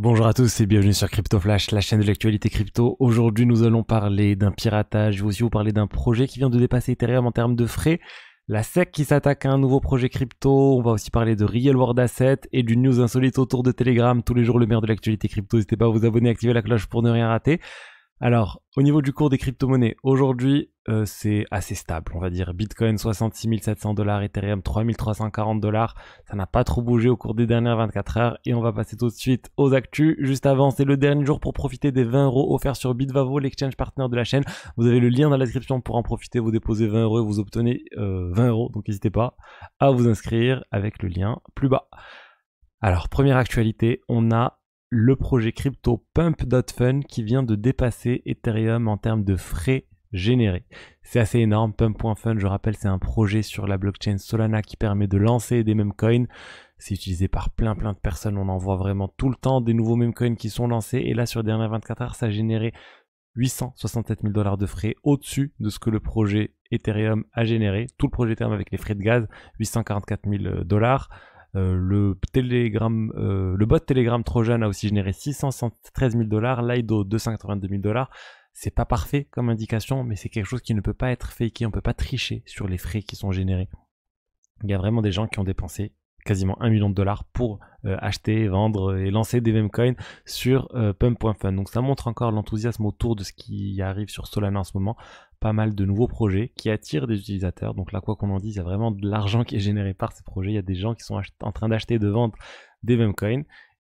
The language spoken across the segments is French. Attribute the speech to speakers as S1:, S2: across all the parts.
S1: Bonjour à tous et bienvenue sur Crypto Flash, la chaîne de l'actualité crypto. Aujourd'hui, nous allons parler d'un piratage. Je vais aussi vous parler d'un projet qui vient de dépasser Ethereum en termes de frais. La SEC qui s'attaque à un nouveau projet crypto. On va aussi parler de Real World Asset et d'une news insolite autour de Telegram. Tous les jours, le meilleur de l'actualité crypto. N'hésitez pas à vous abonner, activer la cloche pour ne rien rater. Alors, au niveau du cours des crypto-monnaies, aujourd'hui, c'est assez stable, on va dire. Bitcoin 66 700 $, Ethereum 3340 $. Ça n'a pas trop bougé au cours des dernières 24 heures. Et on va passer tout de suite aux actus. Juste avant, c'est le dernier jour pour profiter des 20 € offerts sur Bitvavo, l'exchange partner de la chaîne. Vous avez le lien dans la description pour en profiter. Vous déposez 20 € et vous obtenez 20 €. Donc n'hésitez pas à vous inscrire avec le lien plus bas. Alors, première actualité, on a le projet crypto Pump.Fun qui vient de dépasser Ethereum en termes de frais générés. C'est assez énorme. Pump.Fun, je rappelle, c'est un projet sur la blockchain Solana qui permet de lancer des memecoins. C'est utilisé par plein de personnes. On en voit vraiment tout le temps des nouveaux memecoins qui sont lancés. Et là, sur les dernières 24 heures, ça a généré 867 000 $ de frais au-dessus de ce que le projet Ethereum a généré. Tout le projet Ethereum avec les frais de gaz, 844 000 $. Le bot Telegram Trojan a aussi généré 673 000 $, Lido 282 000 $. C'est pas parfait comme indication, mais c'est quelque chose qui ne peut pas être faké, on peut pas tricher sur les frais qui sont générés. Il y a vraiment des gens qui ont dépensé quasiment 1 million de dollars pour acheter, vendre et lancer des memecoins sur Pump.Fun. Donc ça montre encore l'enthousiasme autour de ce qui arrive sur Solana en ce moment. Pas mal de nouveaux projets qui attirent des utilisateurs. Donc là, quoi qu'on en dise, il y a vraiment de l'argent qui est généré par ces projets. Il y a des gens qui sont en train d'acheter et de vendre des memecoins.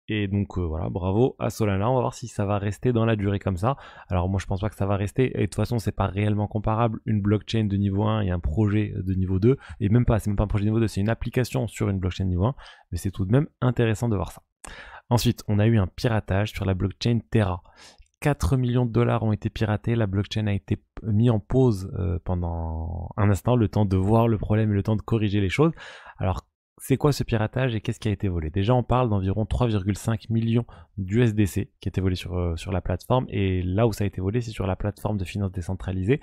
S1: Et donc voilà, bravo à Solana. On va voir si ça va rester dans la durée comme ça. Alors moi je pense pas que ça va rester. Et de toute façon c'est pas réellement comparable. Une blockchain de niveau 1 et un projet de niveau 2. Et même pas, c'est même pas un projet de niveau 2, c'est une application sur une blockchain niveau 1. Mais c'est tout de même intéressant de voir ça. Ensuite, on a eu un piratage sur la blockchain Terra. 4 millions de dollars ont été piratés, la blockchain a été mise en pause pendant un instant, le temps de voir le problème et le temps de corriger les choses. Alors, c'est quoi ce piratage et qu'est-ce qui a été volé? Déjà, on parle d'environ 3,5 millions d'USDC qui a été volé sur la plateforme, et là où ça a été volé, c'est sur la plateforme de finance décentralisée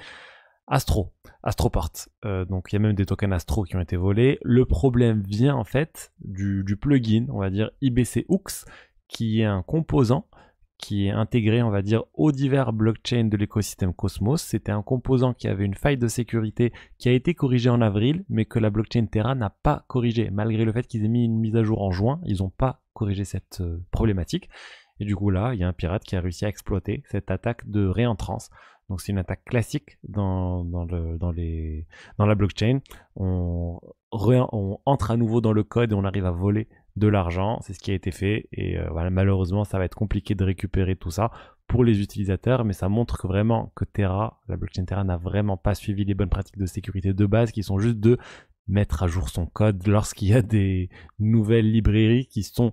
S1: Astroport. Donc il y a même des tokens Astro qui ont été volés. Le problème vient en fait du plugin, on va dire IBC-Hooks, qui est un composant qui est intégré, on va dire, aux divers blockchains de l'écosystème Cosmos. C'était un composant qui avait une faille de sécurité qui a été corrigée en avril, mais que la blockchain Terra n'a pas corrigé. Malgré le fait qu'ils aient mis une mise à jour en juin, ils n'ont pas corrigé cette problématique. Et du coup là, il y a un pirate qui a réussi à exploiter cette attaque de réentrance. Donc c'est une attaque classique dans la blockchain. On entre à nouveau dans le code et on arrive à voler de l'argent. C'est ce qui a été fait. Et voilà, malheureusement, ça va être compliqué de récupérer tout ça pour les utilisateurs. Mais ça montre que vraiment que Terra, la blockchain Terra, n'a vraiment pas suivi les bonnes pratiques de sécurité de base, qui sont juste de mettre à jour son code lorsqu'il y a des nouvelles librairies qui sont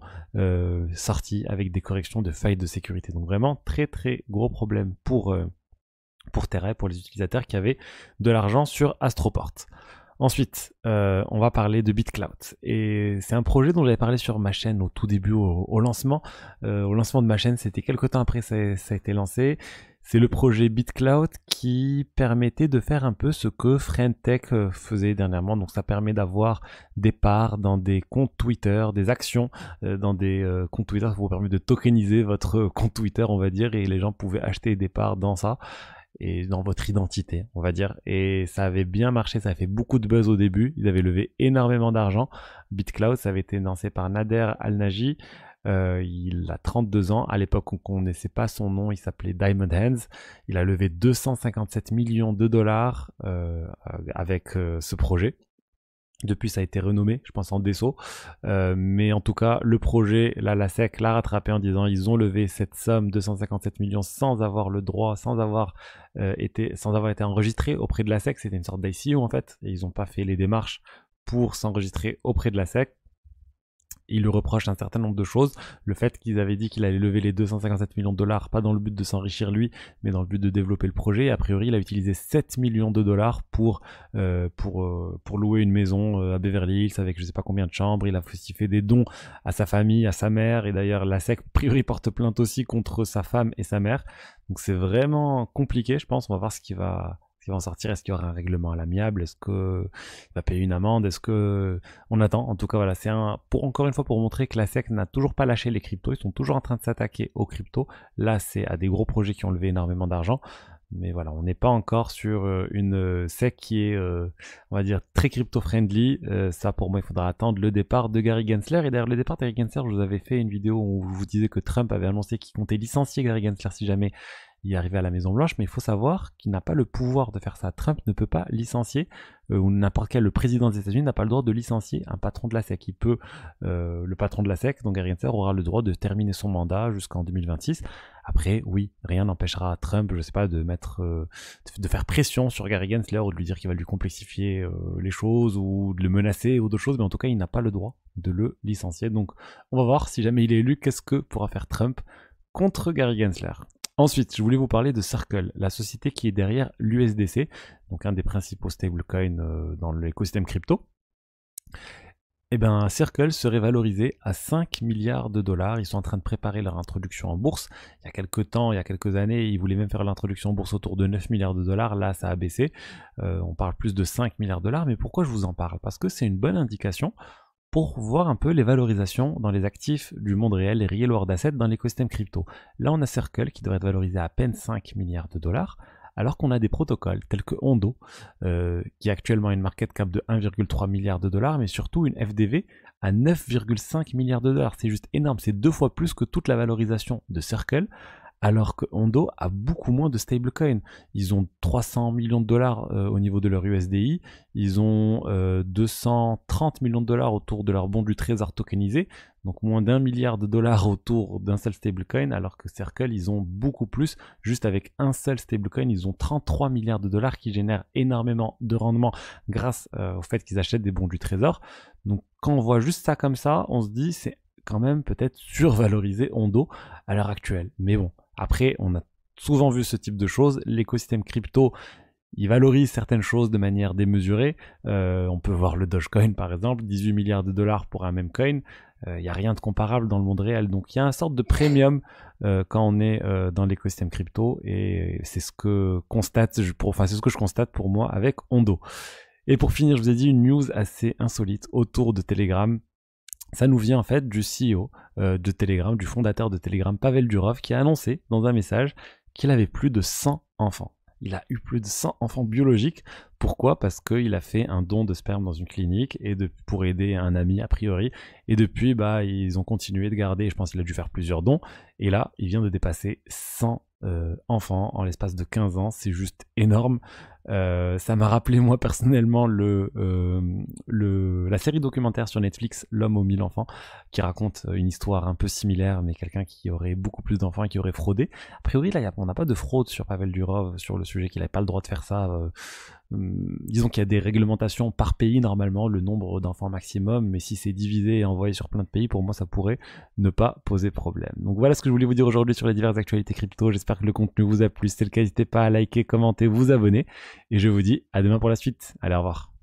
S1: sorties avec des corrections de failles de sécurité. Donc vraiment très gros problème pour Terra, pour les utilisateurs qui avaient de l'argent sur Astroport. Ensuite, on va parler de BitClout. Et c'est un projet dont j'avais parlé sur ma chaîne au tout début, au lancement. Au lancement de ma chaîne, c'était quelques temps après ça a été lancé. C'est le projet BitClout qui permettait de faire un peu ce que Friendtech faisait dernièrement. Donc ça permet d'avoir des parts dans des comptes Twitter, des actions dans des comptes Twitter. Ça vous permet de tokeniser votre compte Twitter, on va dire, et les gens pouvaient acheter des parts dans ça et dans votre identité, on va dire. Et ça avait bien marché, ça a fait beaucoup de buzz au début. Ils avaient levé énormément d'argent. BitClout, ça avait été lancé par Nader Al-Naji. Il a 32 ans. À l'époque, on ne connaissait pas son nom. Il s'appelait Diamond Hands. Il a levé 257 millions de dollars avec ce projet. Depuis, ça a été renommé, je pense, en Desso. Mais en tout cas, le projet, là, la SEC l'a rattrapé en disant ils ont levé cette somme, 257 millions, sans avoir le droit, sans avoir été enregistré auprès de la SEC. C'était une sorte d'ICO, en fait. Et ils n'ont pas fait les démarches pour s'enregistrer auprès de la SEC. Il lui reproche un certain nombre de choses. Le fait qu'ils avaient dit qu'il allait lever les 257 millions de dollars, pas dans le but de s'enrichir lui, mais dans le but de développer le projet. Et a priori, il a utilisé 7 millions de dollars pour louer une maison à Beverly Hills avec je sais pas combien de chambres. Il a aussi fait des dons à sa famille, à sa mère. Et d'ailleurs, la SEC, a priori, porte plainte aussi contre sa femme et sa mère. Donc c'est vraiment compliqué, je pense. On va voir ce qui va qui va en sortir? Est-ce qu'il y aura un règlement à l'amiable? Est-ce qu'il va payer une amende? Est-ce que... On attend. En tout cas, voilà, c'est encore une fois pour montrer que la SEC n'a toujours pas lâché les cryptos. Ils sont toujours en train de s'attaquer aux cryptos. Là, c'est à des gros projets qui ont levé énormément d'argent. Mais voilà, on n'est pas encore sur une SEC qui est, on va dire, très crypto-friendly. Ça, pour moi, il faudra attendre le départ de Gary Gensler. Et derrière le départ de Gary Gensler, je vous avais fait une vidéo où je vous disais que Trump avait annoncé qu'il comptait licencier Gary Gensler si jamais il arrivait à la Maison Blanche. Mais il faut savoir qu'il n'a pas le pouvoir de faire ça. Trump ne peut pas licencier, ou n'importe quel, le président des États-Unis n'a pas le droit de licencier un patron de la SEC. Il peut, le patron de la SEC, donc Gary Gensler, aura le droit de terminer son mandat jusqu'en 2026. Après, oui, rien n'empêchera Trump, je sais pas, de faire pression sur Gary Gensler ou de lui dire qu'il va lui complexifier les choses ou de le menacer ou d'autres choses, mais en tout cas, il n'a pas le droit de le licencier. Donc, on va voir si jamais il est élu, qu'est-ce que pourra faire Trump contre Gary Gensler. Ensuite, je voulais vous parler de Circle, la société qui est derrière l'USDC, donc un des principaux stablecoins dans l'écosystème crypto. Eh bien, Circle serait valorisé à 5 milliards de dollars. Ils sont en train de préparer leur introduction en bourse. Il y a quelques temps, il y a quelques années, ils voulaient même faire l'introduction en bourse autour de 9 milliards de dollars. Là, ça a baissé. On parle plus de 5 milliards de dollars. Mais pourquoi je vous en parle? Parce que c'est une bonne indication pour voir un peu les valorisations dans les actifs du monde réel, les real world assets dans l'écosystème crypto. Là, on a Circle qui devrait être valorisé à peine 5 milliards de dollars. Alors qu'on a des protocoles tels que Ondo, qui actuellement a une market cap de 1,3 milliard de dollars, mais surtout une FDV à 9,5 milliards de dollars. C'est juste énorme, c'est 2 fois plus que toute la valorisation de Circle, alors que Ondo a beaucoup moins de stablecoins. Ils ont 300 millions de dollars au niveau de leur USDI, ils ont 230 millions de dollars autour de leur bon du trésor tokenisé, donc moins d'1 milliard de dollars autour d'un seul stablecoin, alors que Circle, ils ont beaucoup plus. Juste avec un seul stablecoin, ils ont 33 milliards de dollars qui génèrent énormément de rendement grâce au fait qu'ils achètent des bons du trésor. Donc quand on voit juste ça comme ça, on se dit c'est quand même peut-être survalorisé Ondo à l'heure actuelle. Mais bon, après, on a souvent vu ce type de choses. L'écosystème crypto, il valorise certaines choses de manière démesurée. On peut voir le Dogecoin par exemple, 18 milliards de dollars pour un même coin. Il n'y a rien de comparable dans le monde réel. Donc il y a une sorte de premium quand on est dans l'écosystème crypto. Et c'est ce que c'est ce que je constate pour moi avec Ondo. Et pour finir, je vous ai dit une news assez insolite autour de Telegram. Ça nous vient en fait du CEO de Telegram, du fondateur de Telegram, Pavel Durov, qui a annoncé dans un message qu'il avait plus de 100 enfants. Il a eu plus de 100 enfants biologiques. Pourquoi? Parce qu'il a fait un don de sperme dans une clinique pour aider un ami a priori. Et depuis, ils ont continué de garder, je pense qu'il a dû faire plusieurs dons. Et là, il vient de dépasser 100 enfants en l'espace de 15 ans. C'est juste énorme. Ça m'a rappelé moi personnellement la série documentaire sur Netflix L'homme aux 1000 enfants, qui raconte une histoire un peu similaire, mais quelqu'un qui aurait beaucoup plus d'enfants et qui aurait fraudé. A priori là on n'a pas de fraude sur Pavel Durov sur le sujet qu'il n'avait pas le droit de faire ça. Disons qu'il y a des réglementations par pays normalement, le nombre d'enfants maximum, mais si c'est divisé et envoyé sur plein de pays, pour moi ça pourrait ne pas poser problème. Donc voilà ce que je voulais vous dire aujourd'hui sur les diverses actualités crypto. J'espère que le contenu vous a plu. Si c'est le cas, n'hésitez pas à liker, commenter, vous abonner. Et je vous dis à demain pour la suite. Allez, au revoir.